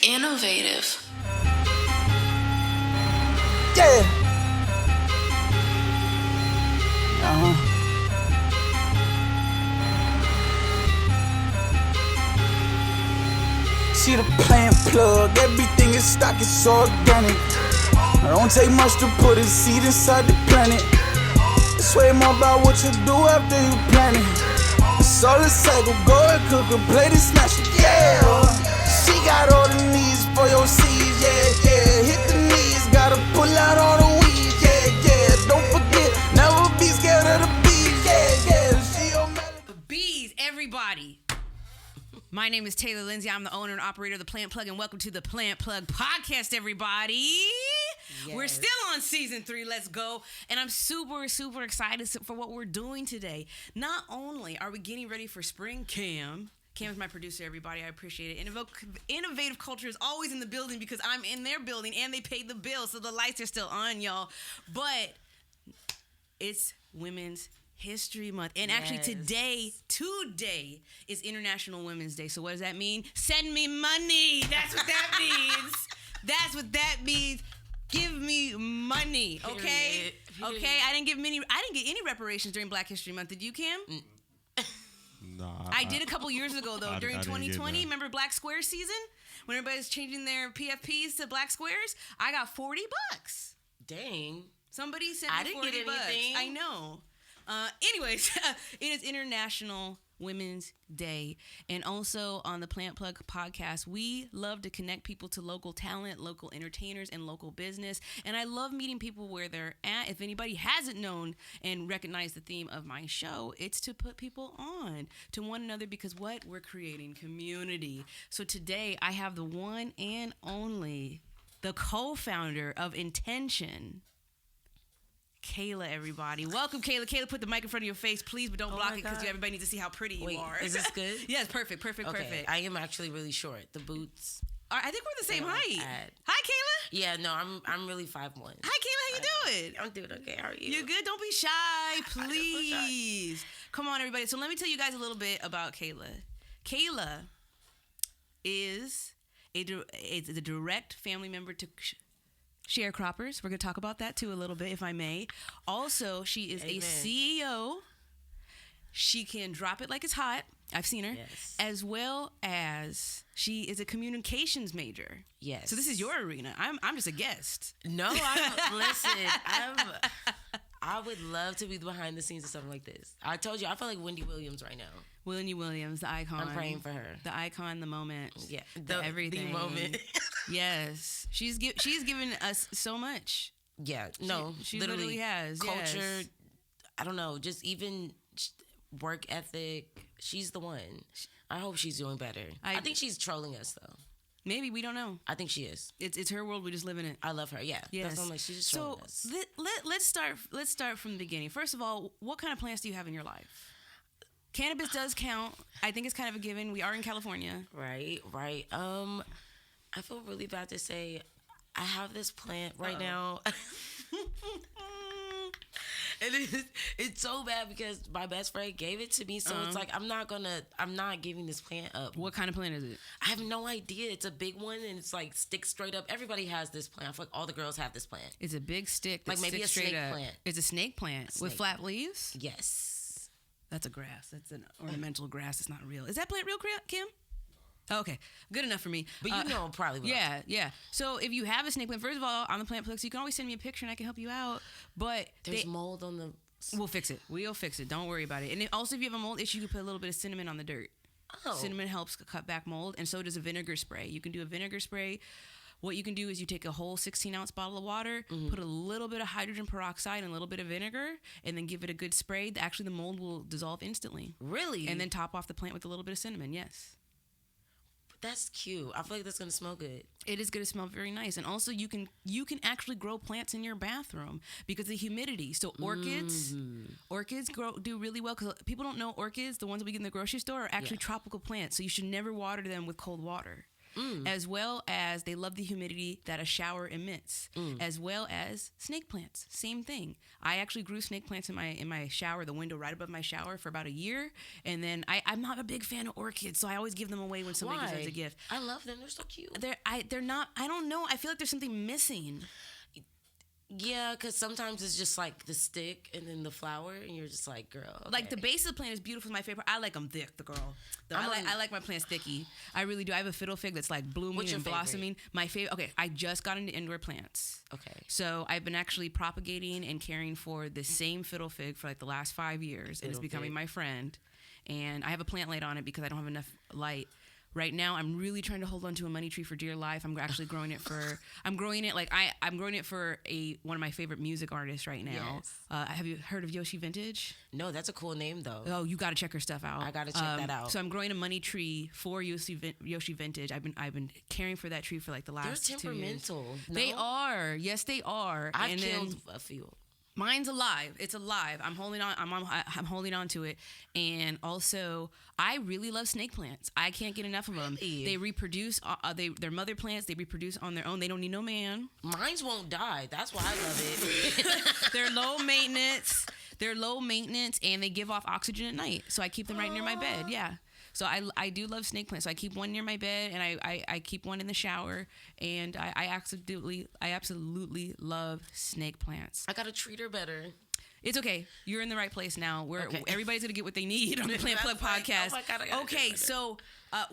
Innovative. Yeah. See the plant plug, everything is stock, it's organic. I don't take much to put a seed inside the planet. It's way more about what you do after you plant it. It's all a cycle, go and cook a plate and smash it, yeah. She got all the needs for your seeds, yeah, yeah. Hit the knees, gotta pull out all the weeds, yeah, yeah. Don't forget, never be scared of the bees, yeah, yeah. She your Bees, everybody. My name is Taylor Lindsay. I'm the owner and operator of The Plant Plug, and welcome to The Plant Plug Podcast, everybody. Yes. We're still on season 3. Let's go. And I'm super, super excited for what we're doing today. Not only are we getting ready for spring, Cam is my producer, everybody. I appreciate it. Innovative culture is always in the building because I'm in their building and they paid the bill, so the lights are still on, y'all. But it's Women's History Month. And actually today is International Women's Day. So what does that mean? Send me money. That's what that means. That's what that means. Give me money. Okay? Period. Okay. I didn't get any reparations during Black History Month. Did you, Cam? Nah. I did a couple years ago though, during 2020. Remember Black Square season? When everybody's changing their PFPs to Black Squares? I got $40. Dang. Somebody sent me $40. I didn't get anything. I know. Anyways, it is International Women's Day. And also on the Plant Plug podcast, we love to connect people to local talent, local entertainers, and local business. And I love meeting people where they're at. If anybody hasn't known and recognized the theme of my show, it's to put people on to one another because what? We're creating community. So today I have the one and only, the co-founder of Intention, Kaela, everybody. Welcome, Kaela. Kaela, put the mic in front of your face, please, but don't block it because everybody needs to see how pretty you are. Is this good? Yes, perfect. Okay, I am actually really short. The boots. I think we're the same height. Hi, Kaela. Yeah, no, I'm really 5'1". Hi, Kaela. How you doing? I'm doing okay. How are you? You good? Don't be shy, please. Come on, everybody. So let me tell you guys a little bit about Kaela. Kaela is a direct family member to sharecroppers. We're going to talk about that too a little bit, if I may. Also, she is a CEO. She can drop it like it's hot. I've seen her. Yes. As well as she is a communications major. Yes. So this is your arena. I'm just a guest. No, I would love to be behind the scenes of something like this. I told you, I feel like Wendy Williams right now. Wendy Williams, the icon. I'm praying for her. The icon, the moment. Yeah. The everything. The moment. Yes. She's given us so much. Yeah. She literally has. Culture, yes. I don't know, just even work ethic. She's the one. I hope she's doing better. I think she's trolling us, though. Maybe, we don't know. I think she is. It's her world. We just live in it. I love her. Yeah. Yes. That's what I'm like. She's just trolling us. So let's start from the beginning. First of all, what kind of plants do you have in your life? Cannabis does count. I think it's kind of a given. We are in California. Right. I feel really bad to say I have this plant right now. And it's so bad because my best friend gave it to me, so it's like I'm not giving this plant up. What kind of plant is it? I have no idea. It's a big one and it's like sticks straight up. Everybody has this plant. I feel like all the girls have this plant. It's a big stick that like maybe sticks a snake straight up. Plant. It's a snake plant with flat leaves? Yes. That's a grass. That's an ornamental grass. It's not real. Is that plant real, Kim? Okay, good enough for me. But you know probably what. Yeah. So if you have a snake plant, first of all, on the Plant Plug, so you can always send me a picture and I can help you out. But there's mold on the... We'll fix it. Don't worry about it. And also, if you have a mold issue, you can put a little bit of cinnamon on the dirt. Oh. Cinnamon helps cut back mold, and so does a vinegar spray. You can do a vinegar spray. What you can do is you take a whole 16-ounce bottle of water, put a little bit of hydrogen peroxide and a little bit of vinegar, and then give it a good spray. Actually, the mold will dissolve instantly. Really? And then top off the plant with a little bit of cinnamon, yes. That's cute. I feel like that's going to smell good. It is going to smell very nice. And also you can actually grow plants in your bathroom because of the humidity. So orchids do really well because people don't know orchids, the ones that we get in the grocery store, are actually tropical plants. So you should never water them with cold water. as well as they love the humidity that a shower emits, as well as snake plants. Same thing. I actually grew snake plants in my shower, the window right above my shower, for about a year, and then I'm not a big fan of orchids, so I always give them away when somebody gives us a gift. I love them. They're so cute. They're not. I don't know. I feel like there's something missing. Yeah, because sometimes it's just like the stick and then the flower, and you're just like, girl. Okay. Like the base of the plant is beautiful. My favorite. I like them thick, the girl. I like my plants thicky. I really do. I have a fiddle fig that's like blooming and blossoming. My favorite. Okay, I just got into indoor plants. Okay. So I've been actually propagating and caring for the same fiddle fig for like the last 5 years, and it's becoming my friend. And I have a plant light on it because I don't have enough light. Right now, I'm really trying to hold on to a money tree for dear life. I'm actually growing it for. I'm growing it for one of my favorite music artists right now. Yes. Have you heard of Yoshi Vintage? No, that's a cool name though. Oh, you got to check her stuff out. I got to check that out. So I'm growing a money tree for Yoshi Vintage. I've been caring for that tree for like the last 2 years. They're temperamental. No? They are. Yes, they are. I've killed a few. Mine's alive. It's alive. I'm holding on. I'm holding on to it. And also, I really love snake plants. I can't get enough of them. Really? They reproduce. They're mother plants. They reproduce on their own. They don't need no man. Mines won't die. That's why I love it. They're low maintenance. And they give off oxygen at night. So I keep them right near my bed. Yeah. So I do love snake plants. So I keep one near my bed, and I keep one in the shower, and I absolutely love snake plants. I gotta treat her better. It's okay. You're in the right place now. Everybody's gonna get what they need on the Plant Plug podcast. Oh my God, I gotta okay, so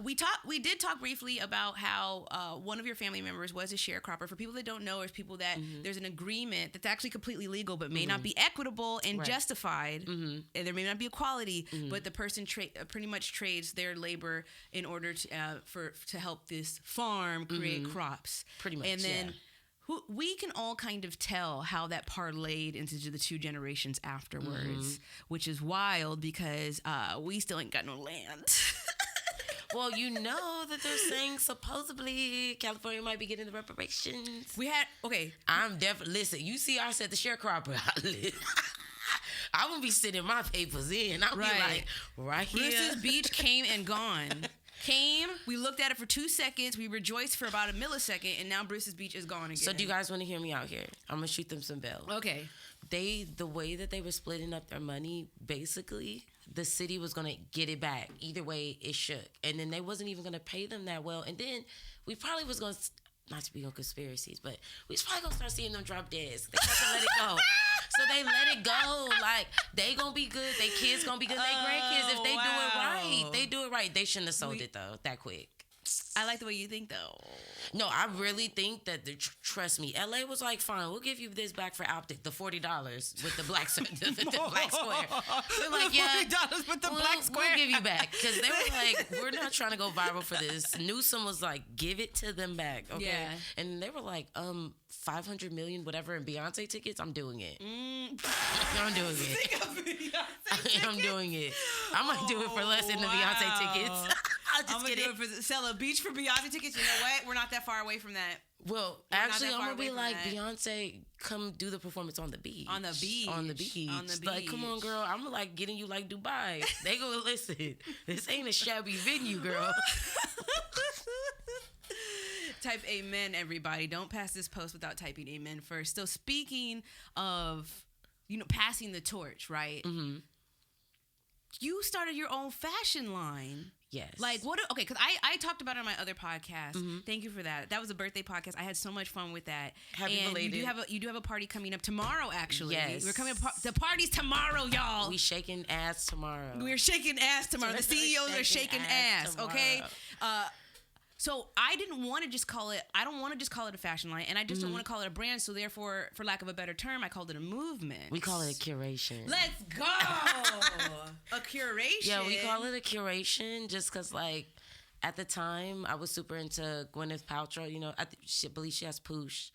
we did talk briefly about how one of your family members was a sharecropper. For people that don't know, there's people that there's an agreement that's actually completely legal, but may not be equitable and justified, and there may not be equality. But the person pretty much trades their labor in order to help this farm create crops. Pretty much, and then. We can all kind of tell how that parlayed into the 2 generations afterwards, which is wild because we still ain't got no land. Well, you know that they're saying supposedly California might be getting the reparations. I'm definitely, listen, you see I said the sharecropper. I won't be sitting my papers in. I'll be like, right here. Bruce's Beach came and gone. We looked at it for 2 seconds, we rejoiced for about a millisecond, and now Bruce's Beach is gone again. So do you guys want to hear me out here? I'm going to shoot them some bell. Okay. The way that they were splitting up their money, basically, the city was going to get it back. Either way, it shook. And then they wasn't even going to pay them that well. And then we probably was going to, not to be on conspiracies, but we was probably going to start seeing them drop dead. They have to let it go. So they let it go. Like, they gonna be good. They kids gonna be good. They grandkids, if they do it right. They do it right. They shouldn't have sold it, though, that quick. I like the way you think, though. No, I really think that, trust me, LA was like, fine, we'll give you this back for optic, the $40 with the black, the black square. They're like, yeah, $40 with the black square. We'll give you back. Because they were like, we're not trying to go viral for this. Newsom was like, give it to them back, okay? Yeah. And they were like, 500 million, whatever, in Beyonce tickets, I'm doing it. I'm doing it. I'm doing it. I might do it for less than the Beyonce tickets. I'm gonna do it for sell a beach for Beyonce tickets. You know what? We're not that far away from that. Well, actually, I'm gonna be like, Beyonce, come do the performance on the beach. On the beach. Like, come on, girl. I'm like getting you like Dubai. They go, listen, this ain't a shabby venue, girl. Type amen, everybody. Don't pass this post without typing amen first. So speaking of, passing the torch, right? Mm-hmm. You started your own fashion line. Yes. Like, what? Okay, because I talked about it on my other podcast. Mm-hmm. Thank you for that. That was a birthday podcast. I had so much fun with that. Happy belated. You do have a party coming up tomorrow, actually. Yes. We're coming up. The party's tomorrow, y'all. We shaking ass tomorrow. We're shaking ass tomorrow. The CEOs are shaking ass, okay? So I didn't want to just call it, I don't want to just call it a fashion line, and I just don't want to call it a brand, so therefore, for lack of a better term, I called it a movement. We call it a curation. Let's go! A curation? Yeah, we call it a curation just because, like, at the time, I was super into Gwyneth Paltrow, I believe she has Poosh,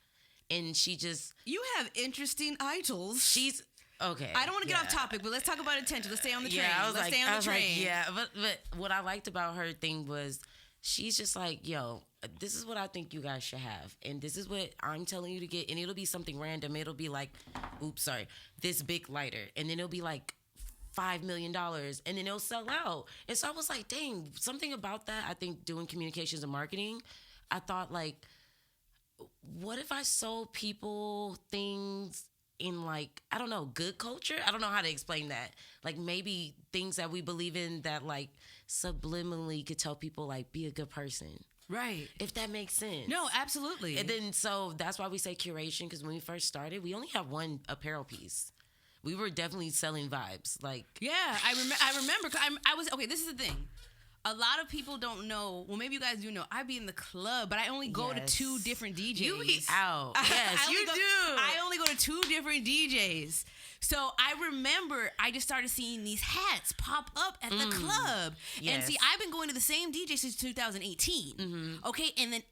and she just... You have interesting idols. She's... Okay. I don't want to get off topic, but let's talk about attention. Let's stay on the train. Let's stay on the train. But what I liked about her thing was... She's just like, yo, this is what I think you guys should have. And this is what I'm telling you to get. And it'll be something random. It'll be like, this big lighter. And then it'll be like $5 million, and then it'll sell out. And so I was like, dang, something about that. I think doing communications and marketing, I thought like, what if I sold people things in like, I don't know, good culture? I don't know how to explain that. Like maybe things that we believe in that like subliminally could tell people like, be a good person. Right. If that makes sense. No, absolutely. And then so that's why we say curation, because when we first started, we only had one apparel piece. We were definitely selling vibes. Like, yeah, I remember. I was okay. This is the thing. A lot of people don't know. Well, maybe you guys do know. I be in the club, but I only go to 2 different DJs. You be out. Yes, you do. I only go to 2 different DJs. So I remember I just started seeing these hats pop up at the club. Yes. And see, I've been going to the same DJ since 2018. Okay, and then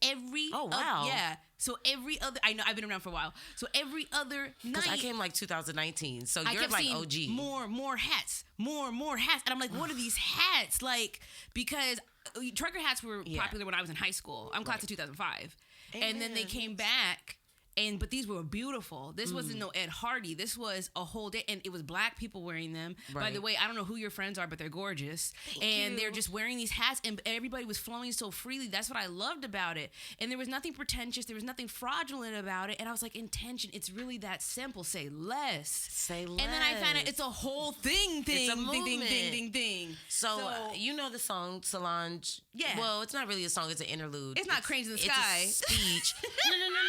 so every other, I know I've been around for a while. So every other night, because I came like 2019, so I you're kept like seeing OG. More hats, more hats, and I'm like, what are these hats? Like, because trucker hats were popular when I was in high school. I'm class of 2005, and then they came back. But these were beautiful. This wasn't no Ed Hardy. This was a whole day. And it was black people wearing them. Right. By the way, I don't know who your friends are, but they're gorgeous. Thank you. They're just wearing these hats. And everybody was flowing so freely. That's what I loved about it. And there was nothing pretentious. There was nothing fraudulent about it. And I was like, intention. It's really that simple. Say less. Say less. And then I found out it's a whole thing. It's a movement. Ding. So you know the song Solange? Yeah. Well, it's not really a song. It's an interlude. It's not Cranes in the Sky. It's a speech.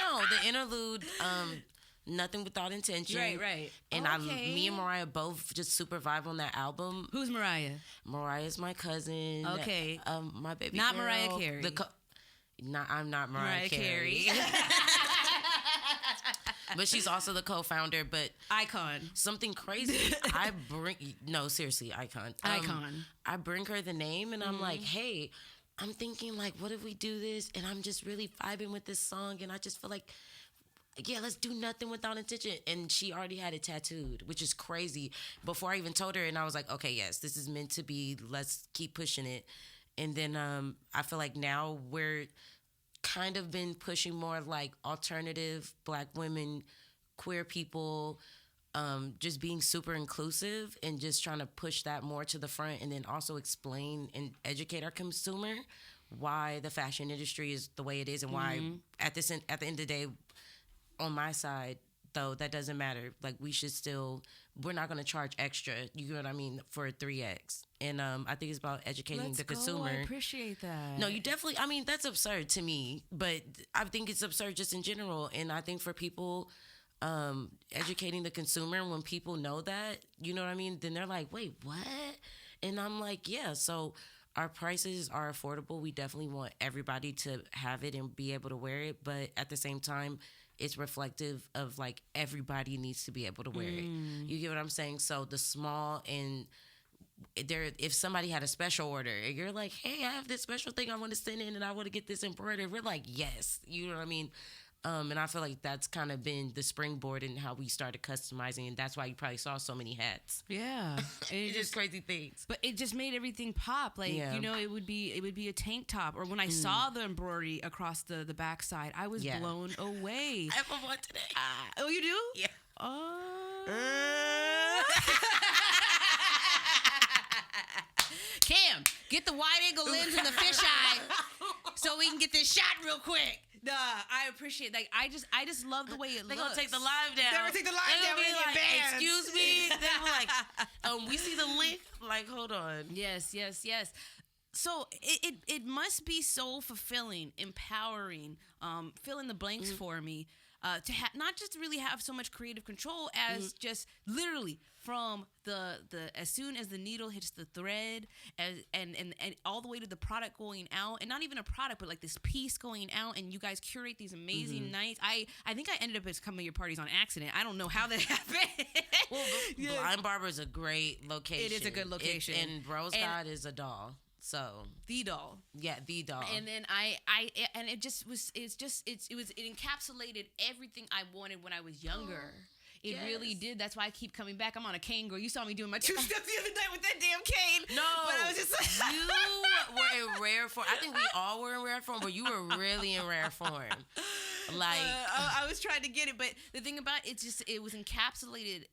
No. The interlude. Nothing Without Intention. Right. And me and Mariah both just super vibe on that album. Who's Mariah? Mariah's my cousin. Okay. My baby not girl. Mariah Carey. I'm not Mariah Carey. But she's also the co-founder. But Icon. Something crazy. Seriously, Icon. Icon. I bring her the name, and I'm like, hey, I'm thinking like, what if we do this? And I'm just really vibing with this song, and I just feel like, yeah, let's do Nothing Without Intention. And she already had it tattooed, which is crazy. Before I even told her, and I was like, okay, yes, this is meant to be. Let's keep pushing it. And then I feel like now we're kind of been pushing more like alternative Black women, queer people, just being super inclusive and just trying to push that more to the front, and then also explain and educate our consumer why the fashion industry is the way it is, and why at the end of the day, on my side, though, that doesn't matter. Like, we're not going to charge extra, you know what I mean, for a 3X. And I think it's about educating the consumer. I appreciate that. No, you definitely, I mean, that's absurd to me, but I think it's absurd just in general. And I think for people, educating the consumer, when people know that, you know what I mean, then they're like, wait, what? And I'm like, yeah, so our prices are affordable. We definitely want everybody to have it and be able to wear it, but at the same time, it's reflective of like everybody needs to be able to wear it. You get what I'm saying? So the small and if somebody had a special order and you're like, hey, I have this special thing I want to send in and I want to get this embroidered, we're like, yes, you know what I mean? And I feel like that's kind of been the springboard in how we started customizing, and that's why you probably saw so many hats. Yeah, it's just crazy things. But it just made everything pop. Like you know, it would be a tank top, or when I saw the embroidery across the backside, I was blown away. I have one today. Oh, you do? Yeah. Cam, get the wide angle lens and the fisheye so we can get this shot real quick. Nah, I appreciate. Like, I just love the way it looks. They're gonna take the live down. They're gonna take the live down. Be like, excuse me. They're like, we see the link. Like, hold on. Yes. So it must be so fulfilling, empowering, fill in the blanks for me, to not just really have so much creative control as just literally from the as soon as the needle hits the thread and all the way to the product going out, and not even a product, but like this piece going out, and you guys curate these amazing nights. I think I ended up at coming to your parties on accident. I don't know how that happened. Well, Blind Barber is a great location. It is a good location. And Rose God is a doll. So the doll, the doll, and then it encapsulated everything I wanted when I was younger. It really did. That's why I keep coming back. I'm on a cane, girl. You saw me doing my 2 steps the other night with that damn cane. No, but I was just like, you were in rare form. I think we all were in rare form, but you were really in rare form. Like I was trying to get it, but the thing about it was encapsulated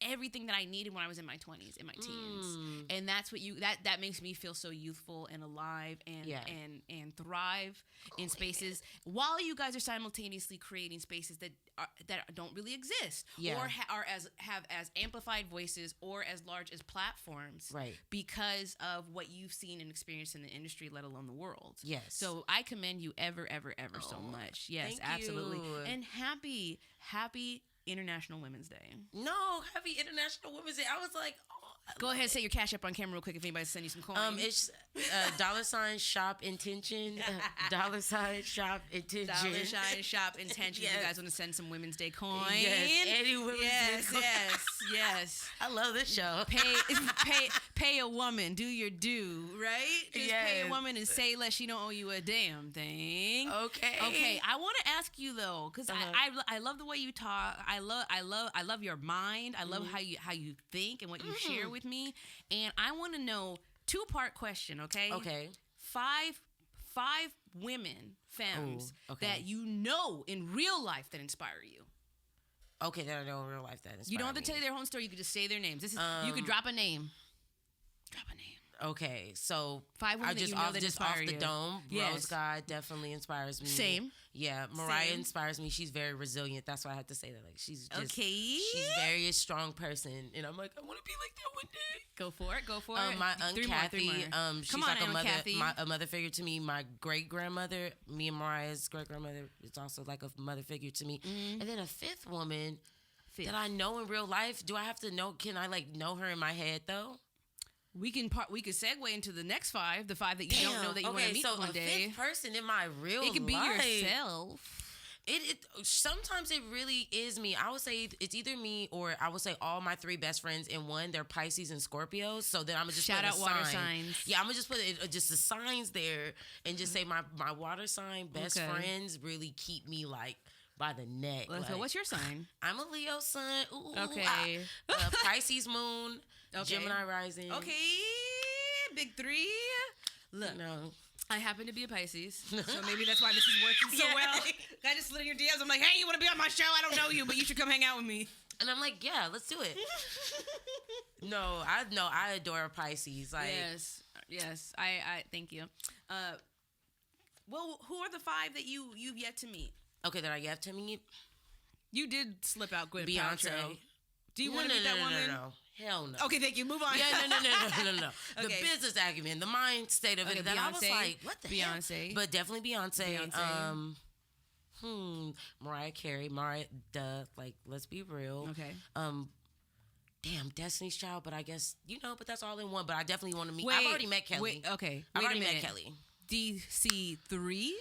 everything that I needed when I was in my 20s, in my teens. And that's what that makes me feel so youthful and alive and thrive in spaces while you guys are simultaneously creating spaces that don't really exist or have as amplified voices or as large as platforms because of what you've seen and experienced in the industry, let alone the world. Yes. So I commend you ever so much. Yes, absolutely. You. And happy International Women's Day. No, happy International Women's Day. I was like, go ahead and say your cash app on camera real quick if anybody send you some coins. It's $shop intention. $shop intention. $shop intention. Yes. If you guys want to send some Women's Day coins. Yes, any Women's Day coin. Yes. I love this show. Pay a woman. Do your due, right? Just pay a woman and say less. She don't owe you a damn thing. Okay. I want to ask you though, because I love the way you talk. I love your mind. I love how you think and what you share with me. And I want to know, 2-part question, okay? Okay. 5 women, femmes, that you know in real life that inspire you. Okay, that I know in real life that inspire You don't have to me. tell their whole story. You can just say their names. This is you could drop a name. Okay, so 5 women that you know that inspire off the you. dome. Yes. Rose God definitely inspires me. Same. Yeah, Mariah Same. inspires me. She's very resilient. That's why I have to say that. Like she's just, Okay. She's very strong person, and I'm like, I want to be like that one day. Go for it. My aunt 3 Kathy, more. she's Come on, like Aunt Kathy. a mother figure to me. My great grandmother, me and Mariah's great grandmother, is also like a mother figure to me. And then a 5th woman that I know in real life. Do I have to know? Can I like know her in my head though? We could segue into the next 5, the 5 that you don't know that you want to meet one day. A 5th person in my real life. It could be yourself. It sometimes it really is me. I would say it's either me or I would say all my 3 best friends in one. They're Pisces and Scorpios. So then I'm gonna just shout put out a water sign. signs. Yeah, I'm gonna just put just the signs there and just say my water sign best friends really keep me like by the neck. So like, what's your sign? I'm a Leo sun. Okay. Pisces moon. Okay. Gemini rising. Okay. Big 3. Look. No. I happen to be a Pisces, so maybe that's why this is working so well. I just slid in your DMs. I'm like, hey, you want to be on my show? I don't know you, but you should come hang out with me. And I'm like, yeah, let's do it. No, I adore Pisces. Like, yes. I thank you. Well, who are the 5 that you've yet to meet? Okay, that I yet to meet. You did slip out Gwyneth Beyonce. Paltrow. Do you want to meet that woman? No. Hell no. Okay, thank you. Move on. Yeah, no. The business acumen, the mind state of it. That I was like, what the hell? Beyonce. But definitely Beyonce. Mariah Carey. Like, let's be real. Okay. Damn, Destiny's Child, but I guess, but that's all in one. But I definitely want to meet. I've already met Kelly. I've already met Kelly. DC3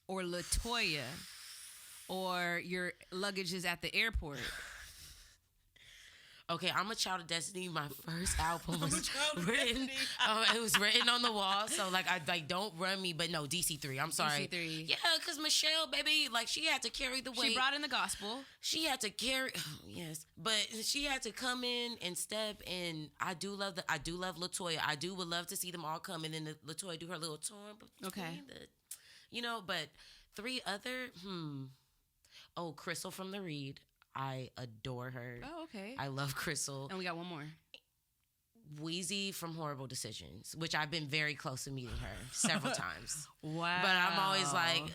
or LaToya or your luggage is at the airport? Okay, I'm a Child of Destiny. My first album was written. It was written on the wall. So I don't run me, but no, DC3. I'm sorry. DC3. Yeah, because Michelle, baby, she had to carry the weight. She brought in the gospel. She had to carry. Yes, but she had to come in and step in. I do love LaToya. I would love to see them all come in and LaToya do her little tour. Okay. But 3 other. Oh, Crystal from The Read. I adore her. Oh, okay. I love Crystal. And we got one more. Wheezy from Horrible Decisions, which I've been very close to meeting her several times. Wow. But I'm always like,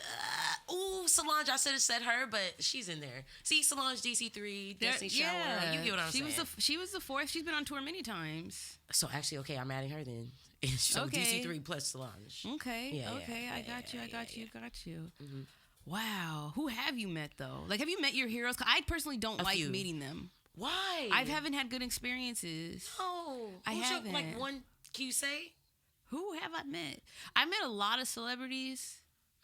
Solange, I should have said her, but she's in there. See, Solange, DC3, Destiny Shower. You get what I'm saying. She was the 4th. She's been on tour many times. So actually, okay, I'm adding her then. So DC3 plus Solange. Okay. Yeah, I got you. Mm-hmm. Wow. Who have you met, though? Like, have you met your heroes? I personally don't like meeting them. Why? I haven't had good experiences. No. I haven't. Like one, can you say? Who have I met? I met a lot of celebrities.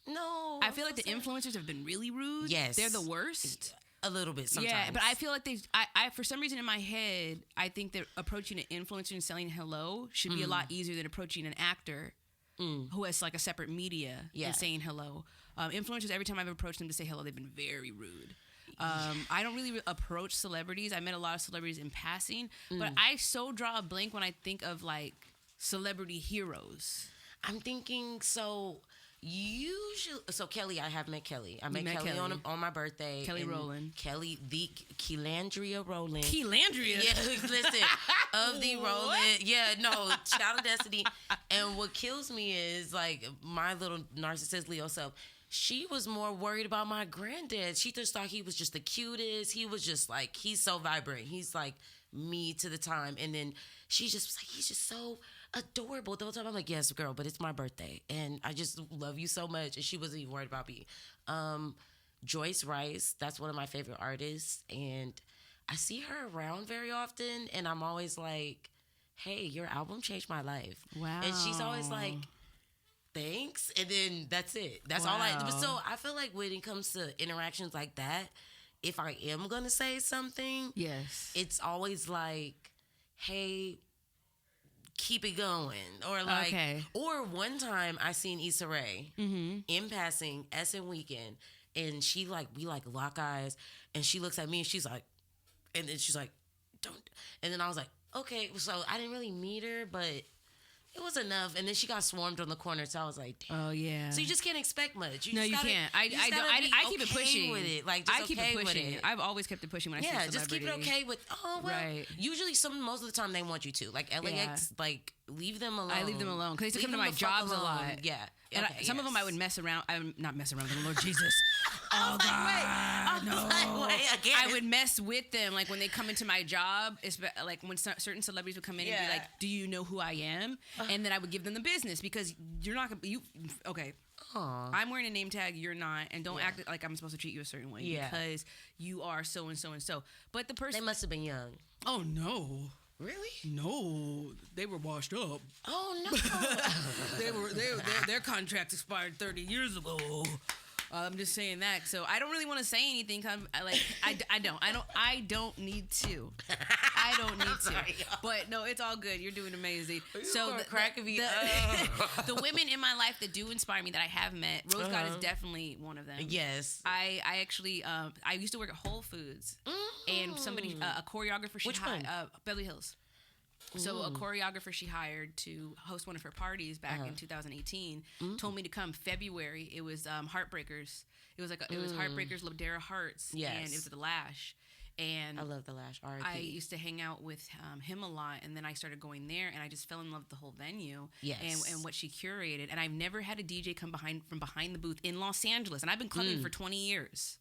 No. I feel like the influencers have been really rude. Yes. They're the worst. A little bit sometimes. Yeah, but I feel like I for some reason in my head, I think that approaching an influencer and selling hello should be a lot easier than approaching an actor who has like a separate media and saying hello. Influencers, every time I've approached them to say hello, they've been very rude. I don't really approach celebrities. I met a lot of celebrities in passing, but I so draw a blank when I think of like celebrity heroes. I'm thinking, so Usually, so Kelly, I have met Kelly. I met met Kelly, Kelly. on my birthday. Kelly and Rowland. Kelly, the Kelandria Rowland. Kelandria? Yeah, listen, of the Rowland. Yeah, no, Child of Destiny. And what kills me is, like, my little narcissist Leo self, she was more worried about my granddad. She just thought he was just the cutest. He was just, like, he's so vibrant. He's, like, me to the time. And then she just was like, he's just so adorable. The whole time I'm like, yes, girl, but it's my birthday. And I just love you so much. And she wasn't even worried about me. Joyce Rice, that's one of my favorite artists. And I see her around very often. And I'm always like, hey, your album changed my life. Wow. And she's always like, thanks. And then that's it. That's all I, but so I feel like when it comes to interactions like that, if I am going to say something, Yes. it's always like, hey, keep it going. Or like, Okay. or one time I seen Issa Rae in passing, Essen weekend, and she like, we like lock eyes, and she looks at me and she's like, and then she's like, don't, and then I was like, okay, so I didn't really meet her, but it was enough. And then she got swarmed on the corner, so I was like, damn. Oh yeah. So you just can't expect much. You No, just you gotta, can't. you just gotta be I keep it okay pushing with it. Like, just I keep okay it with pushing. it. I've always kept it pushing when I see Yeah, a just keep celebrity. it okay with. Oh well. Right. Usually, most of the time they want you to. Like LAX, like leave them alone. I leave them alone because they used to Leave come to them my the fuck jobs a alone. lot. Yeah. And Okay, some of them I would mess around. I would not mess around with them. Lord Jesus. Oh God. I was like, wait, again. I would mess with them, like when they come into my job. Like when certain celebrities would come in and be Yeah. like, "Do you know who I am?" And then I would give them the business because you're not gonna. Okay. Aw. I'm wearing a name tag. You're not, and don't act like I'm supposed to treat you a certain way because you are so and so and so. But the person. They must have been young. Oh no. Really? No, they were washed up. Oh no. Their contract expired 30 years ago. I'm just saying that. So I don't really want to say anything. I don't need to. I don't need to. sorry. But no, it's all good. You're doing amazing. So are cracking me the women in my life that do inspire me that I have met, Rose God is definitely one of them. Yes. I actually I used to work at Whole Foods, and somebody a choreographer Which one? Beverly Hills. So a choreographer she hired to host one of her parties back in 2018 told me to come February. It was Heartbreakers. It was it was Heartbreakers, Ladera Hearts, Yes. and it was at the Lash. And I love the Lash. R.I.P. I used to hang out with him a lot, and then I started going there, and I just fell in love with the whole venue and what she curated. And I've never had a DJ come from behind the booth in Los Angeles, and I've been clubbing for 20 years.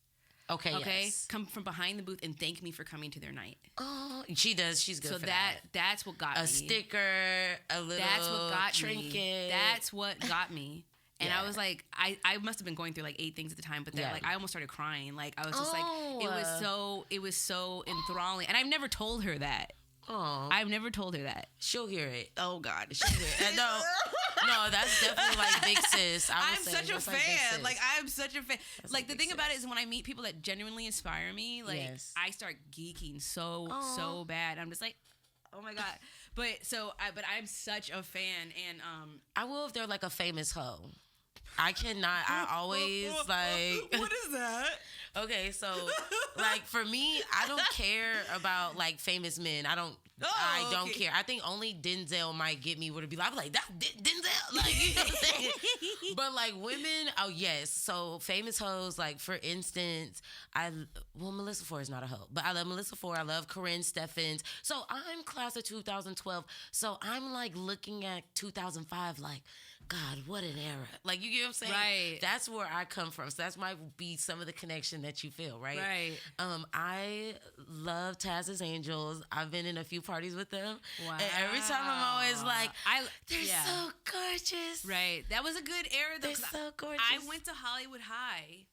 Okay. Yes. Come from behind the booth and thank me for coming to their night. Oh, she does. She's good. So for that's what got me. A sticker, a little That's what got trinket. me. That's what got me. And I was like, I must have been going through like 8 things at the time, but then like I almost started crying. Like I was just like, it was so enthralling. And I've never told her that. Oh, I've never told her that. she'll hear it. Oh God, she'll hear it. No, that's definitely like big sis. I'm such a fan. Like I'm such a fan. Like the thing about it is when I meet people that genuinely inspire me, like Yes. I start geeking so bad. I'm just like, oh my God. But I'm such a fan, and I will if they're like a famous hoe. I cannot. I always like. what is that? Okay, so like for me, I don't care about like famous men. I don't Okay. care. I think only Denzel might get me where to be like, I'm like, that's Denzel. Like, you know what I'm saying? But like women, oh yes. So famous hoes, like for instance, Melissa Ford is not a hoe, but I love Melissa Ford. I love Corinne Steffens. So I'm class of 2012. So I'm like looking at 2005 like, God, what an era. Like, you get what I'm saying? Right. That's where I come from. So that might be some of the connection that you feel, right? Right. I love Taz's Angels. I've been in a few parties with them. Wow. And every time I'm always like, they're yeah. so gorgeous. Right. That was a good era though. They're 'cause so gorgeous. I went to Hollywood High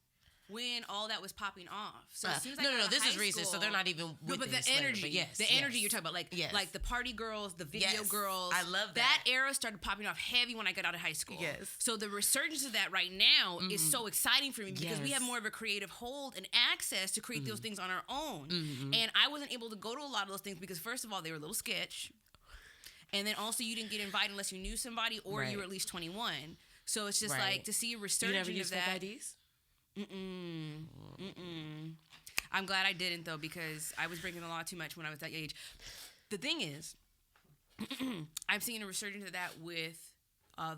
when all that was popping off. So as soon as I no, got to this high is recent, so school- they're not even No, with but the this later, energy, but yes, the energy yes. you're talking about, like Yes. like the party girls, the video Yes. girls. I love That that. era started popping off heavy when I got out of high school. Yes. So the resurgence of that right now is so exciting for me because we Yes. have more of a creative hold and access to create those things on our own. And I wasn't able to go to a lot of those things because first of all, they were a little sketch. And then also you didn't get invited unless you knew somebody or you were at least 21. So it's just Right. like to see a You resurgence never of used that. fake IDs? I'm glad I didn't though because I was breaking the law too much when I was that age. The thing is, I'm seeing a resurgence of that with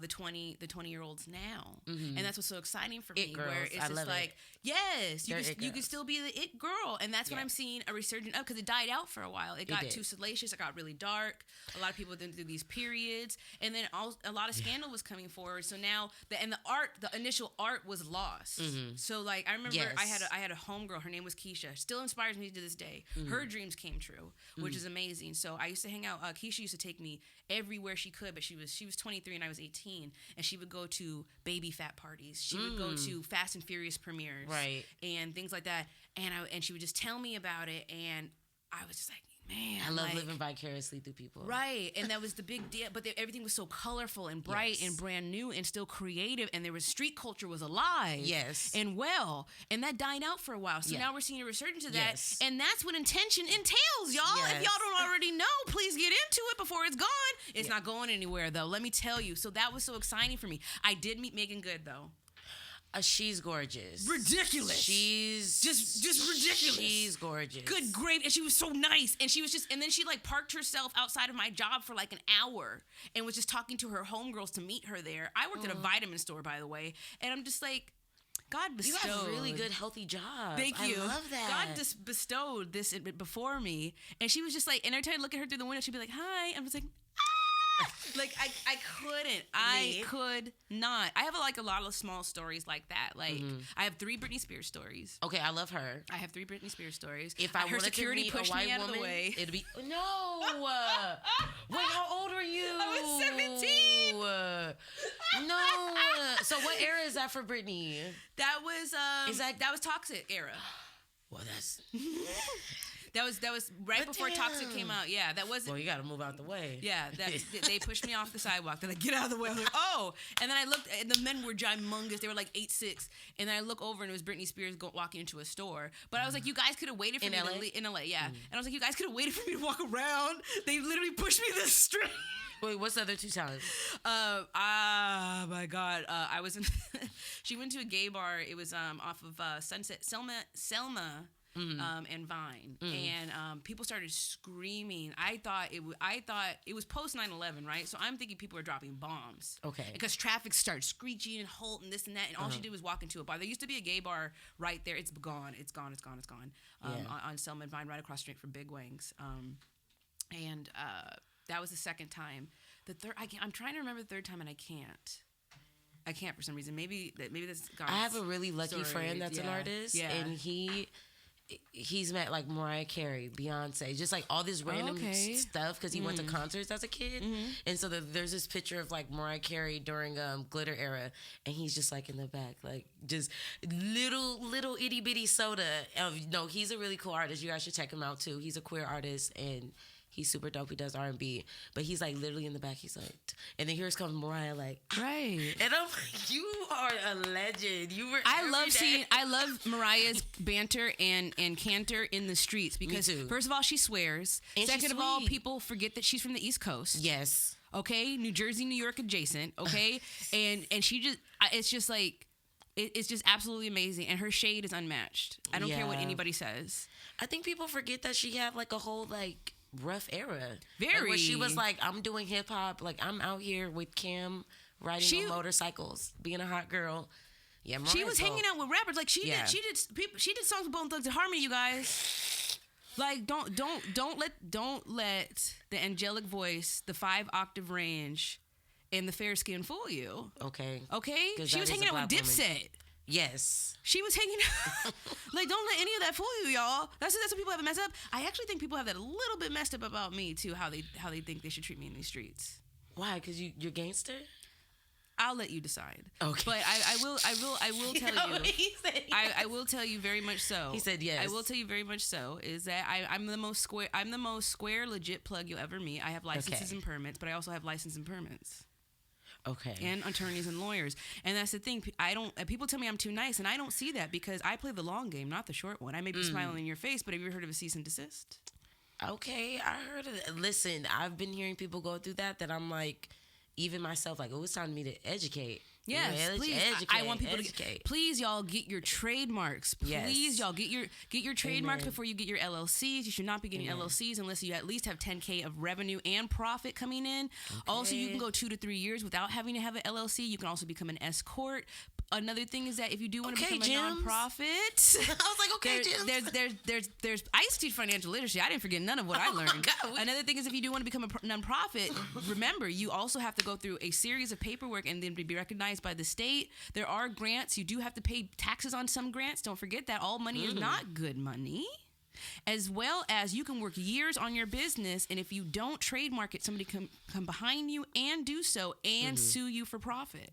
the 20-year-olds now, and that's what's so exciting for me. Girls. Where it's I just love like, it. yes, you They're can still be the it girl, and that's what I'm seeing a resurgence of, because it died out for a while. It got too salacious. It got really dark. A lot of people went through these periods, and then a lot of scandal was coming forward. So now the initial art was lost. So like I remember I had a homegirl. Her name was Keisha. Still inspires me to this day. Her dreams came true, which is amazing. So I used to hang out. Keisha used to take me everywhere she could, but she was 23 and I was 18, and she would go to baby fat parties. She would go to Fast and Furious premieres, right, and things like that. And she would just tell me about it, and I was just like, man, I love living vicariously through people. Right, and that was the big deal. But everything was so colorful and bright and brand new and still creative, and there was street culture was alive. Yes. And and that died out for a while. So now we're seeing a resurgence of that, and that's what intention entails, y'all. Yes. If y'all don't already know, please get into it before it's gone. It's not going anywhere, though. Let me tell you. So that was so exciting for me. I did meet Megan Good, though. She's gorgeous. Ridiculous. She's just ridiculous. She's gorgeous. Good, great, and she was so nice. And she was and then she like parked herself outside of my job for like an hour and was just talking to her homegirls to meet her there. I worked at a vitamin store, by the way, and I'm just like, God bestowed. You have a really good, healthy job. Thank you. I love that. God just bestowed this before me, and she was just like, and every time I look at her through the window, she'd be like, "Hi," I'm just like. Like I couldn't. I could not. I have a lot of small stories like that. Like I have 3 Britney Spears stories. Okay, I love her. I have 3 Britney Spears stories. If I her security meet pushed a white me out woman, of the way. it'd be no. Wait, how old are you? I was 17. No. So what era is that for Britney? That was that was Toxic era. Well, that's. That was right before Toxic came out. Yeah, that wasn't. Well, you got to move out the way. Yeah, they pushed me off the sidewalk. They're like, get out of the way. I was like, oh. And then I looked, and the men were ginormous. They were like 8'6". And then I look over, and it was Britney Spears walking into a store. But I was like, you guys could have waited for me in LA, yeah. And I was like, you guys could have waited for me to walk around. They literally pushed me this street. Wait, what's the other 2 times? My God. I was in. She went to a gay bar. It was off of Sunset, Selma. And Vine, and people started screaming. I thought it was post 9/11, right? So I'm thinking people are dropping bombs. Okay. Because traffic started screeching and halt and this and that, and all she did was walk into a bar. There used to be a gay bar right there. It's gone. On Selma and Vine, right across the street from Big Wings. And that was the second time. The third, I'm trying to remember the third time, and I can't for some reason. Maybe that's God's I have a really lucky story. friend that's an artist, and he's met like Mariah Carey, Beyonce, just like all this random stuff because he went to concerts as a kid. And so there's this picture of like Mariah Carey during Glitter era, and he's just like in the back, like just little itty bitty soda. No, he's a really cool artist. You guys should check him out too. He's a queer artist and he's super dope. He does R&B, but he's like literally in the back. He's like, and then here's comes Mariah, like, right. And I'm like, you are a legend. You were. I love Mariah's banter and canter in the streets because first of all, she swears. And second of all, people forget that she's from the East Coast. Yes. Okay, New Jersey, New York adjacent. Okay, and she just, it's just like. It's just absolutely amazing, and her shade is unmatched. I don't care what anybody says. I think people forget that she had like a whole like rough era. Very. Like, where she was like, I'm doing hip hop. Like I'm out here with Kim riding on motorcycles, being a hot girl. Yeah, she was hanging out with rappers. Like she did songs with Bone Thugs and Harmony. You guys, like don't let the angelic voice, the 5-octave range, and the fair skin fool you. Okay. She was hanging out with Dipset. Yes. She was hanging out. Like, don't let any of that fool you, y'all. That's what people have messed up. I actually think people have that a little bit messed up about me, too, how they think they should treat me in these streets. Why? Because you're gangster? I'll let you decide. Okay. But I will tell you. I will tell you very much so. He said yes. I will tell you very much so, is that I'm the most square, legit plug you'll ever meet. I have licenses and permits, but I also have license and permits. Okay. And attorneys and lawyers. And that's the thing. People tell me I'm too nice, and I don't see that because I play the long game, not the short one. I may be smiling in your face, but have you ever heard of a cease and desist? Okay, I heard of it. Listen, I've been hearing people go through that I'm like, even myself, like, oh, it's time for me to educate. Yes, please. Educate, I want people educate. to please, y'all, get your trademarks. Please, y'all, get your trademarks before you get your LLCs. You should not be getting LLCs unless you at least have 10K of revenue and profit coming in. Okay. Also, you can go 2 to 3 years without having to have an LLC. You can also become an S corp. Another thing is that if you do want to become a nonprofit, I was like, okay, there's I used to teach financial literacy. I didn't forget none of what I learned. Another thing is if you do want to become a nonprofit, remember you also have to go through a series of paperwork and then be recognized by the state. There are grants. You do have to pay taxes on some grants. Don't forget that all money is not good money. As well as you can work years on your business, and if you don't trademark it, somebody can come behind you and do so and sue you for profit.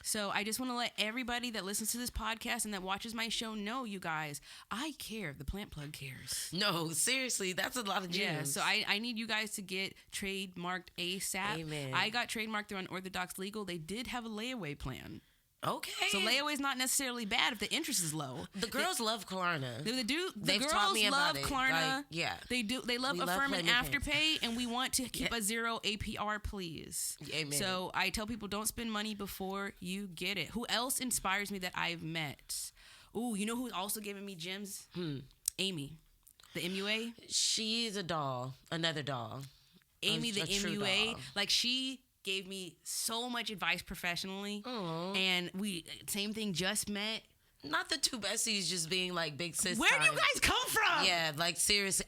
So I just want to let everybody that listens to this podcast and that watches my show know, you guys, I care. The Plant Plug cares. No, seriously, that's a lot of gems. Yeah, so I need you guys to get trademarked ASAP. Amen. I got trademarked through Unorthodox Legal. They did have a layaway plan. Okay. So layaway is not necessarily bad if the interest is low. The girls love Klarna. The girls taught me love about it. Klarna. Like, yeah. They do. They love Affirm and Afterpay, and we want to keep a 0 APR, please. Amen. So I tell people don't spend money before you get it. Who else inspires me that I've met? Ooh, you know who's also giving me gems? Amy, the MUA. She's a doll. Another doll. Amy, the MUA. Doll. Like she gave me so much advice professionally. Aww. And we, same thing, just met. Not the two besties just being like big sis. Where do you guys come from? Yeah, like seriously.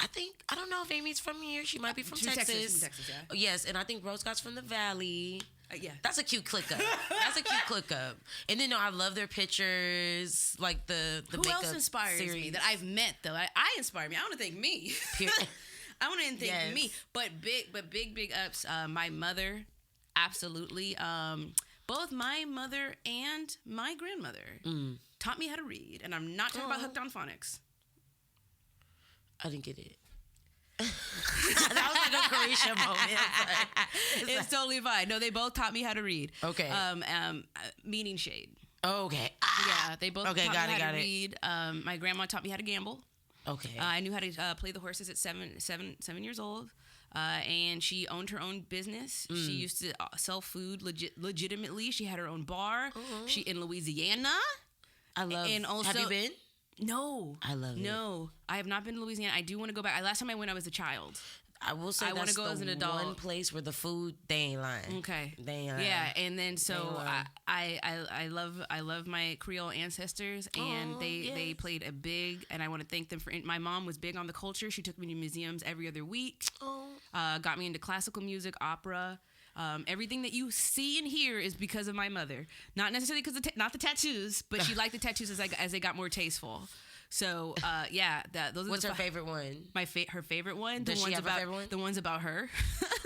I don't know if Amy's from here. She might be from Texas. From Texas, yeah. Yes, and I think Rose Scott's from the Valley. Yeah. That's a cute click up. And then I love their pictures, like the Who makeup else inspires series. me that I've met though? I inspire me. I want to thank me. I want to thank me. But big ups. My mother, absolutely. Both my mother and my grandmother taught me how to read, and I'm not talking about hooked on phonics. I didn't get it. That was like a Carisha moment. It's totally fine. No, they both taught me how to read. Okay. Meaning shade. Okay. Yeah, they both taught me how to read. My grandma taught me how to gamble. Okay. I knew how to play the horses at 7 years old. And she owned her own business. She used to sell food legitimately. She had her own bar. She in Louisiana. I love. And also, have you been? No, I love it. No, I have not been to Louisiana. I do want to go back. Last time I went, I was a child. I will say want to go as an adult. One place where the food they ain't lying. Okay, they ain't lying. Yeah, and then so I love my Creole ancestors, and they played a big, and I want to thank them for. My mom was big on the culture. She took me to museums every other week. Got me into classical music, opera. Everything that you see and hear is because of my mother. Not necessarily because not the tattoos, but she liked the tattoos as they got more tasteful. So yeah, those are. What's her favorite one? Her favorite one. Does she have a favorite one? The ones about her.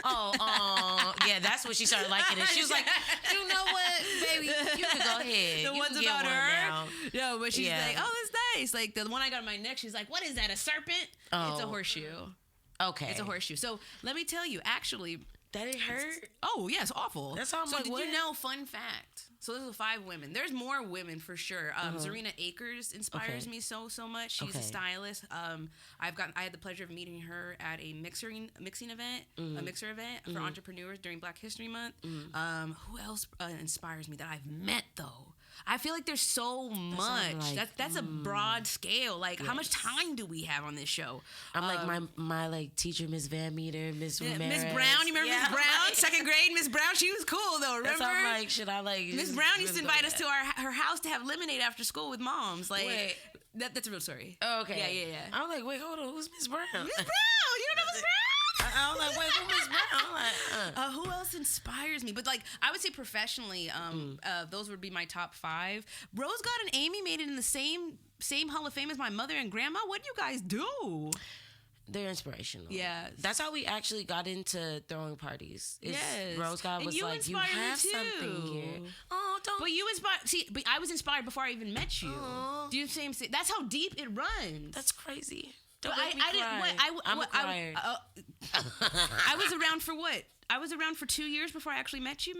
Yeah, that's when she started liking it. She was like, you know what, baby, you can go ahead. The ones about her. No, but she's like, oh, that's nice. Like the one I got on my neck, she's like, what is that? A serpent? It's a horseshoe. Okay, it's a horseshoe. So let me tell you, actually. That it hurt? Oh, yeah, it's awful. That's all I'm like, did you know, fun fact, so there's 5 women. There's more women for sure. Zarina Akers inspires me so much. She's a stylist. I had the pleasure of meeting her at a mixer event for entrepreneurs during Black History Month. Who else inspires me that I've met, though? I feel like there's so much. That's a broad scale. Like, how much time do we have on this show? I'm like my like teacher, Miss Van Meter, Miss Ramirez. Miss Brown. You remember Miss Brown? Second grade, Miss Brown. She was cool though. Remember? That's I'm like, should I like? Miss Brown used to invite us to her house to have lemonade after school with moms. Like, wait. That's a real story. Oh, okay. Yeah. I'm like, wait, hold on. Who's Miss Brown? Miss Brown. You don't know Miss Brown? I was like, wait, who's Miss Brown? I'm like, who else inspires me? But like, I would say professionally, those would be my top 5. Rose God and Amy made it in the same Hall of Fame as my mother and grandma. What do you guys do? They're inspirational. Yeah, that's how we actually got into throwing parties. Yes, Rose God was like, you have something here. Oh, don't. But you inspired. See, but I was inspired before I even met you. Do you see? That's how deep it runs. That's crazy. Don't make me cry. I'm a crier. I was around for what? I was around for 2 years before I actually met you.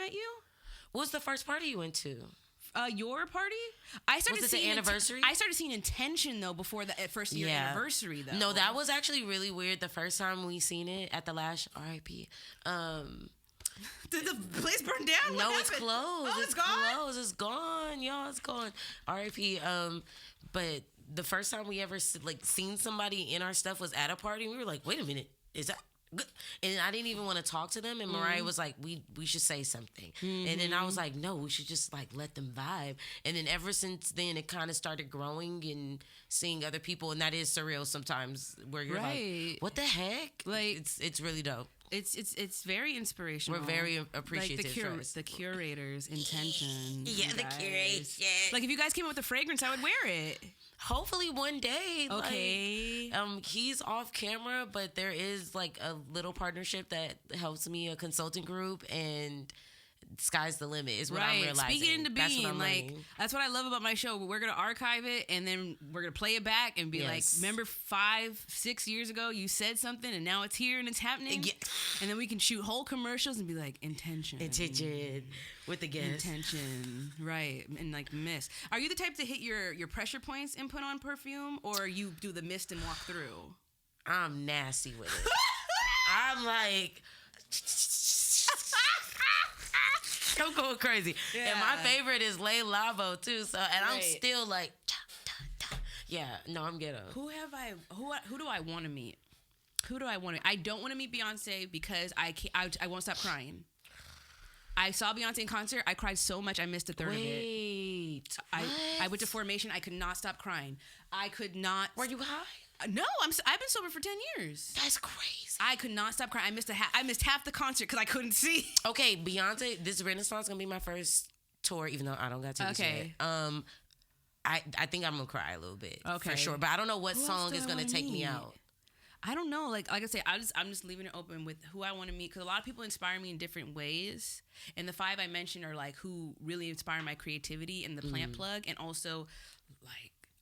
What was the first party you went to? Your party? I started was it seeing the anniversary? I started seeing Intention though before the first year anniversary though. No, that was actually really weird. The first time we seen it at the last RIP. Did the place burn down? No, it's closed. Oh, it's gone? closed. It's gone, y'all. It's gone. R.I.P. But the first time we ever seen somebody in our stuff was at a party. We were like, wait a minute, is that good? And I didn't even want to talk to them. And Mariah was like, we should say something. And then I was like, no, we should just let them vibe. And then ever since then, it kind of started growing and seeing other people. And that is surreal sometimes, where you're like, what the heck? It's really dope. It's very inspirational. We're very appreciative. The curator's intention. Yeah, the curation. Like, if you guys came up with a fragrance, I would wear it. Hopefully one day. Okay. He's off camera, but there is a little partnership that helps me, a consulting group, and sky's the limit is what I'm realizing. Speak it into being. That's that's what I love about my show. We're going to archive it, and then we're going to play it back and be like, remember 5-6 years ago you said something, and now it's here and it's happening? Yeah. And then we can shoot whole commercials and be like, intention. With the guest. Intention. Right. And mist. Are you the type to hit your pressure points and put on perfume, or you do the mist and walk through? I'm nasty with it. I'm like... I'm going crazy. Yeah. And my favorite is Le Lavo too. So, and I'm still like, yeah, no, I'm ghetto. Who do I want to meet? I don't want to meet Beyonce because I won't stop crying. I saw Beyonce in concert. I cried so much I missed a third of it. I went to Formation. I could not stop crying. I could not. Were you high? No, I've been sober for 10 years. That's crazy. I could not stop crying. I missed half the concert because I couldn't see. Okay, Beyonce, this Renaissance gonna be my first tour, even though I don't got tickets yet. I think I'm gonna cry a little bit, for sure. But I don't know what song is gonna take me out. I don't know. Like I say, I'm just leaving it open with who I want to meet, because a lot of people inspire me in different ways. And the 5 I mentioned are who really inspire my creativity in the plant plug, and also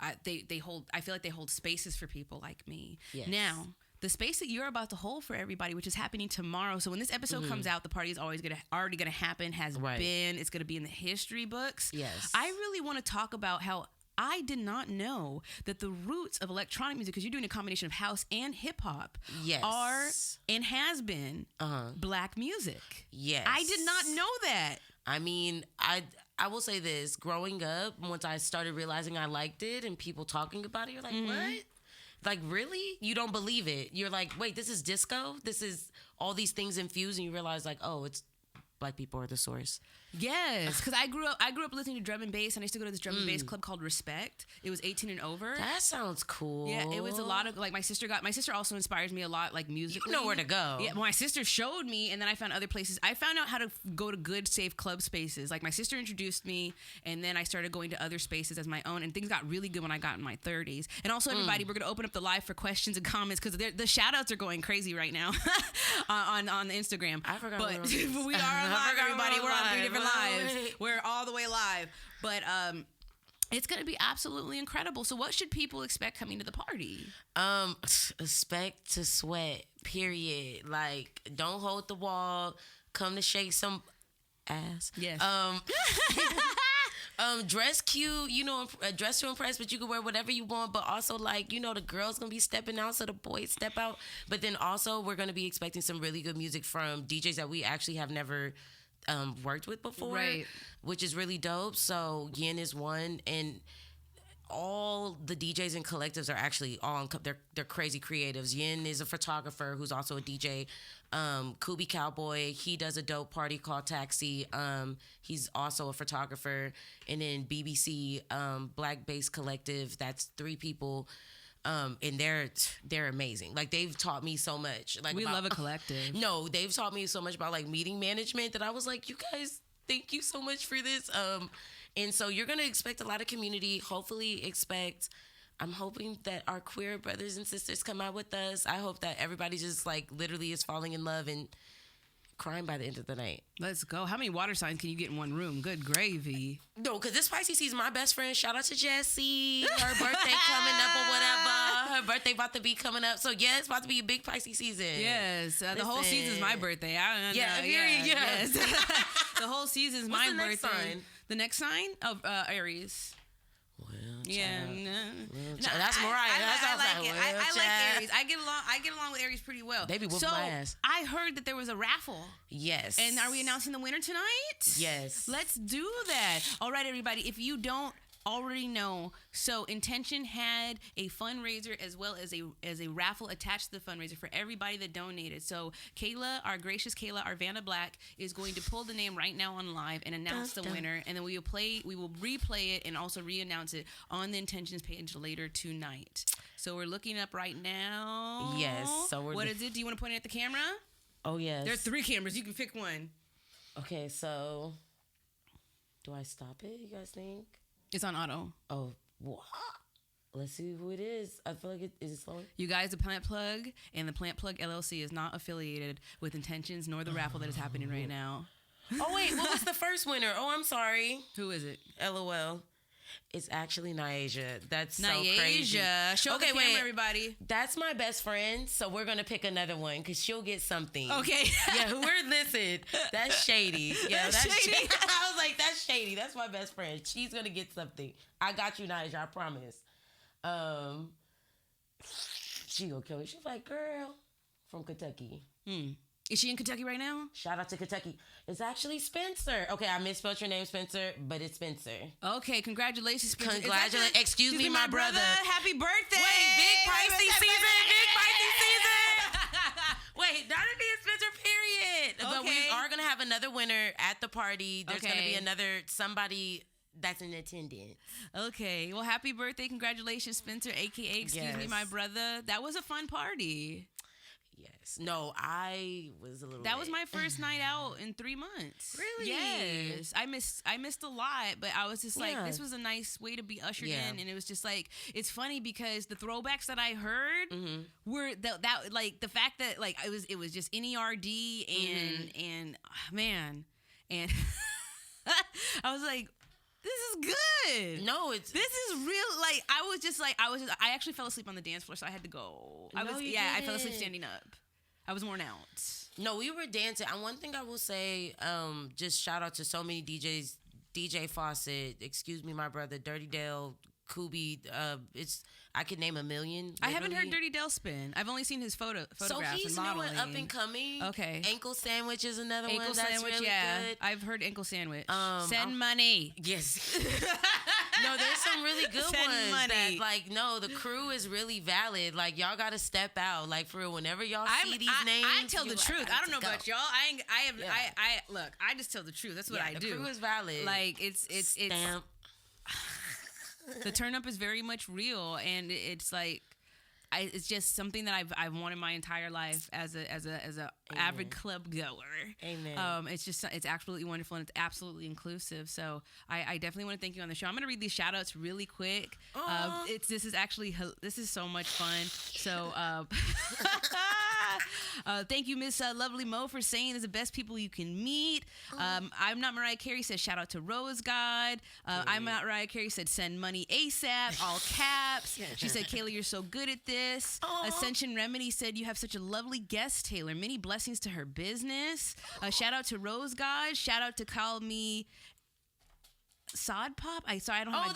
I feel like they hold spaces for people like me. Yes. Now, the space that you're about to hold for everybody, which is happening tomorrow. So when this episode comes out, the party is already gonna happen. It's gonna be in the history books. Yes. I really want to talk about how I did not know that the roots of electronic music, because you're doing a combination of house and hip hop, are and has been Black music. Yes. I did not know that. I mean, I will say this. Growing up, once I started realizing I liked it and people talking about it, you're like, what? Like, really? You don't believe it. You're like, wait, this is disco? This is all these things infused, and you realize, oh, it's Black people are the source. Yes, because I grew up listening to drum and bass, and I used to go to this drum and bass club called Respect. It was 18 and over. That sounds cool. Yeah, it was a lot of my sister also inspires me a lot, musically. You know where to go. Yeah, my sister showed me, and then I found other places. I found out how to go to good, safe club spaces. Like, my sister introduced me, and then I started going to other spaces as my own, and things got really good when I got in my 30s. And also, everybody, we're gonna open up the live for questions and comments, because the shout outs are going crazy right now on the Instagram. I forgot. But we are live, everybody. We're on 3 different lives. We're all the way live. But it's going to be absolutely incredible. So what should people expect coming to the party? Expect to sweat, period. Don't hold the wall. Come to shake some ass. Yes. Dress cute, dress to impress, but you can wear whatever you want. But also, the girls going to be stepping out, so the boys step out. But then also, we're going to be expecting some really good music from DJs that we actually have never worked with before, right? Which is really dope. So Yin is one, and all the DJs and collectives are actually they're crazy creatives. Yin is a photographer who's also a DJ. Kubi Cowboy, he does a dope party called Taxi. He's also a photographer. And then BBC, Black Bass Collective, that's 3 people. And they're amazing. They've taught me so much. We love a collective. No, they've taught me so much about meeting management that I was like, you guys, thank you so much for this. And so you're gonna expect a lot of community. Hopefully I'm hoping that our queer brothers and sisters come out with us. I hope that everybody just literally is falling in love and crying by the end of the night. Let's go. How many water signs can you get in one room? Good gravy. No, because this Pisces season, my best friend, shout out to Jessie. Her birthday coming up or whatever. Her birthday about to be coming up. So, yeah, it's about to be a big Pisces season. Yes. The whole season's my birthday. I don't know. Yes. The whole season's What's my the birthday. Next sign? The next sign of Aries. Well, yeah, no, that's Mariah. I like Aries. I get along with Aries pretty well. They be whooping my ass. I heard that there was a raffle. Yes. And are we announcing the winner tonight? Yes. Let's do that. All right, everybody. If you don't already know, so Intention had a fundraiser as well as a raffle attached to the fundraiser for everybody that donated. So Kaela, our gracious Kaela, our Vanna Black, is going to pull the name right now on live and announce the winner, and then we will replay it and also re-announce it on the Intentions page later tonight. So we're looking up right now. Yes. So what is it? Do you want to point it at the camera? Oh yes. There are 3 cameras. You can pick one. Okay, so do I stop it? You guys think? It's on auto. Oh, what? Let's see who it is. I feel like is it slower? You guys, the Plant Plug and the Plant Plug LLC is not affiliated with Intentions nor the raffle that is happening right now. Oh wait, what was the first winner? Oh, I'm sorry. Who is it? LOL. It's actually Nyasia. That's so Nyasia. crazy. Show the camera, everybody. That's my best friend, so we're gonna pick another one because she'll get something. Okay. Yeah, listen. That's shady. Yeah, that's shady. I was like, that's shady. That's my best friend. She's gonna get something. I got you, Nyasia. I promise. She gonna kill me. She's like, girl, from Kentucky. Is she in Kentucky right now? Shout out to Kentucky. It's actually Spencer. Okay, I misspelled your name, Spencer, but it's Spencer. Okay, congratulations, Spencer. Congratulations. Excuse me, my brother. Happy birthday. Wait, big pricey season. Big pricey season. Wait, not to be a Spencer, period. But we Okay. are going to have another winner at the party. There's going to be Okay. somebody that's in attendance. Okay, well, happy birthday. Congratulations, Spencer, a.k.a. Excuse me, Yes. my brother. That was a fun party. Yes. No, I was a little That was late. my first night out in 3 months. Really? Yes. I missed a lot, but I was just like, Yeah. this was a nice way to be ushered Yeah. in, and it was just like, it's funny because the throwbacks that I heard were that like the fact that like it was just NERD and man, and I was like, this is good. No, it's... This is real. Like I actually fell asleep on the dance floor, so I had to go. I fell asleep standing up. I was worn out. No, we were dancing. And one thing I will say, just shout out to so many DJs, DJ Fawcett, excuse me, my brother, Dirty Dale, Kubi. I could name a million. I haven't heard literally. Dirty Dell spin. I've only seen his photographs So he's and new modeling. and up and coming. Okay. Ankle Sandwich is another Ankle one that's sandwich, really yeah. good. I've heard ankle sandwich. I'm- money. Yes. No, there's some really good Send ones. money. That, like, no, the crew is really valid. Like, y'all got to step out. Like, for real, whenever y'all see these names, I tell the you're like, truth. I don't know about y'all. Look, I just tell the truth. That's what I the do. crew is valid. Like it's Stamp. the turn up is very much real, and it's like it's just something that I've wanted my entire life as a avid club goer. Amen. It's absolutely wonderful, and it's absolutely inclusive. So I definitely want to thank you on the show. I'm going to read these shout outs really quick. This is so much fun. So thank you, Miss Lovely Mo, for saying there's the best people you can meet. I'm Not Mariah Carey says shout out to Rose God. I'm Not Mariah Carey said send money ASAP, all caps. She said, Kayla, you're so good at this. Ascension Remedy said you have such a lovely guest, Taylor. Many blessings to her business. Shout out to Rose God. Shout out to Call Me Sod Pop. I don't have my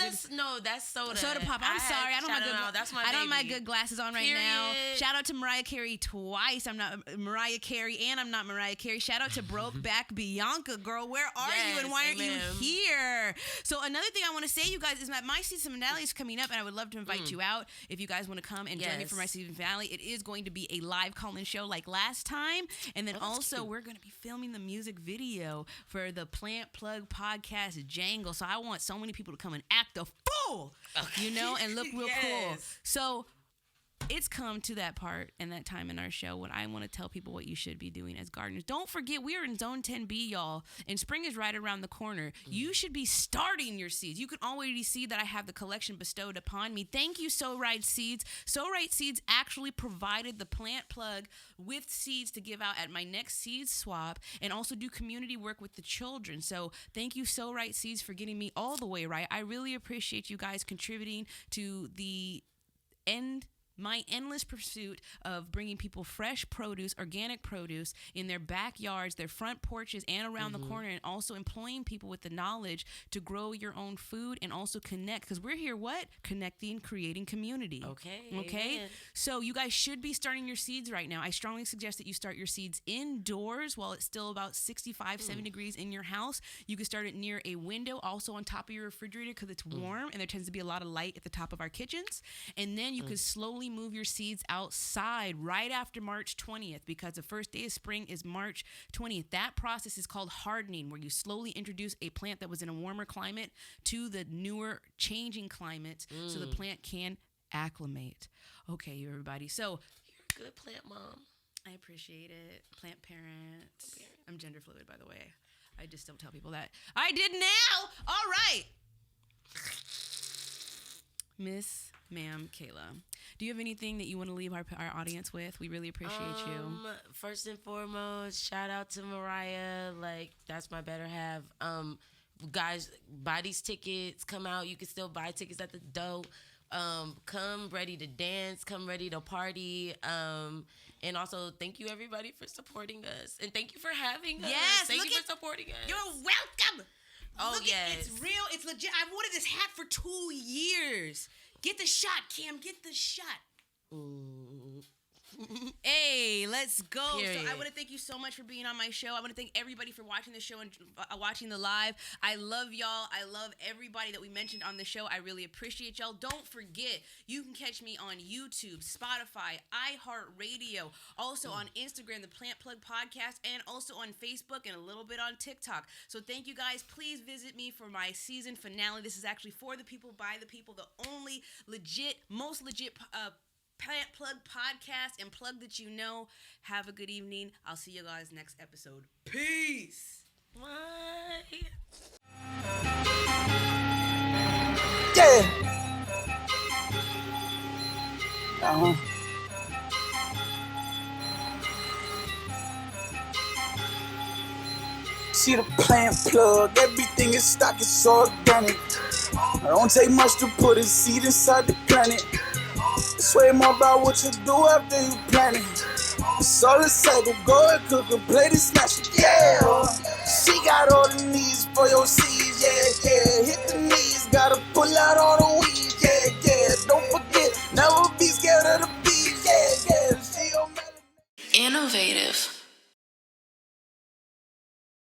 that's soda. Soda Pop. I'm sorry. I don't have my good glasses on right now. Period. Shout out to Mariah Carey twice. I'm not Mariah Carey and I'm not Mariah Carey. Shout out to Brokeback Bianca, girl. Where are you and why aren't you here? So another thing I want to say, you guys, is that my season finale is coming up, and I would love to invite you out if you guys want to come and join me for my season finale. It is going to be a live call-in show like last time, and then also we're going to be filming the music video for the Plant Plug podcast Jangle. So I want so many people to come and act a fool, and look real cool. So it's come to that part and that time in our show when I want to tell people what you should be doing as gardeners. Don't forget, we are in Zone 10B, y'all, and spring is right around the corner. You should be starting your seeds. You can already see that I have the collection bestowed upon me. Thank you, So Right Seeds. So Right Seeds actually provided the Plant Plug with seeds to give out at my next seed swap, and also do community work with the children. So thank you, So Right Seeds, for getting me all the way right. I really appreciate you guys contributing to the end my endless pursuit of bringing people fresh produce, organic produce in their backyards, their front porches, and around the corner, and also employing people with the knowledge to grow your own food and also connect. Because we're here, connecting, creating community. Okay. Amen. So you guys should be starting your seeds right now. I strongly suggest that you start your seeds indoors while it's still about 65, 70 degrees in your house. You can start it near a window, also on top of your refrigerator because it's warm and there tends to be a lot of light at the top of our kitchens. And then you can slowly move your seeds outside right after March 20th, because the first day of spring is March 20th. That process is called hardening, where you slowly introduce a plant that was in a warmer climate to the newer changing climate so the plant can acclimate. Okay, everybody. So You're a good plant mom. I appreciate it. Plant parent. I'm gender fluid, by the way. I just don't tell people that. I did now. All right. Miss Ma'am Kaela, do you have anything that you want to leave our audience with? We really appreciate you. First and foremost, shout out to Mariah. Like, that's my better half. Guys, buy these tickets. Come out. You can still buy tickets at the door. Come ready to dance. Come ready to party. And also, thank you, everybody, for supporting us. And thank you for having us. Yes, Thank you for supporting us. You're welcome. Oh, yes. It's real. It's legit. I've wanted this hat for 2 years. Get the shot, Kim. Get the shot. Hey, let's go. Period. So I want to thank you so much for being on my show. I want to thank everybody for watching the show and watching the live. I love y'all. I love everybody that we mentioned on the show. I really appreciate y'all. Don't forget, you can catch me on YouTube, Spotify, iHeartRadio, also on Instagram, the Plant Plug Podcast, and also on Facebook and a little bit on TikTok. So thank you guys. Please visit me for my season finale. This is actually for the people, by the people, the only legit, most legit Plant Plug Podcast and plug that you know. Have a good evening. I'll see you guys next episode. Peace. Bye. Yeah. See the plant plug, everything is stock, it's organic. I don't take much to put a seed inside the planet. It's way more about what you do after you plant it. It's all a cycle, go and cook a plate and smash it, yeah. She got all the needs for your seeds, yeah. Hit the knees, gotta pull out all the